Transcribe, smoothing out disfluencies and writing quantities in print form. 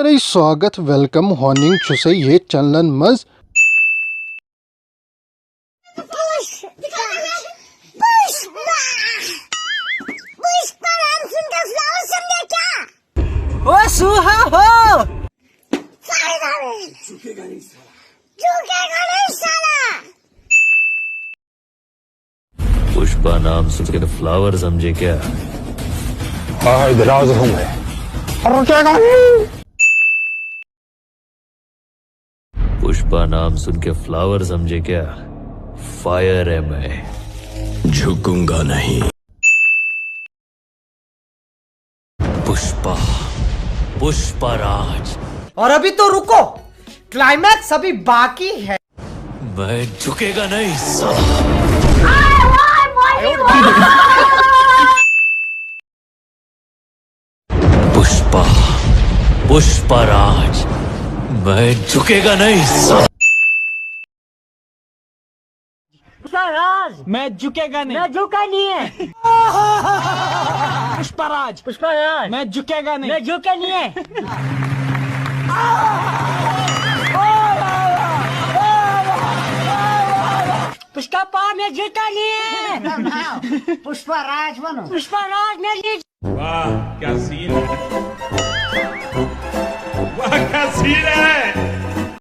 अरे स्वागत welcome horning चुसे ये चलन मज ओ सुहा हो झुकेगा नहीं साला। पुष्पा नाम सुन के फ्लावर समझे क्या? इधर हूँ मैं रुकेगा नहीं। पुष्पा नाम सुन के फ्लावर समझे क्या? फायर है मैं, झुकूंगा नहीं। पुष्पा पुष्पराज। और अभी तो रुको, क्लाइमैक्स अभी बाकी है। मैं झुकेगा नहीं साला। पुष्पा पुष्पराज। मैं झुकेगा नहीं साला। पुष्पराज मैं झुकेगा नहीं, मैं झुका नहीं है। पुष्पराज मैं झुकेगा नहीं, मैं झुका नहीं है। पुष्पा मैं झुका नहीं है। पुष्पराज बनो, पुष्पराज मैं वाह क्या सीन है, वाह क्या सीन है।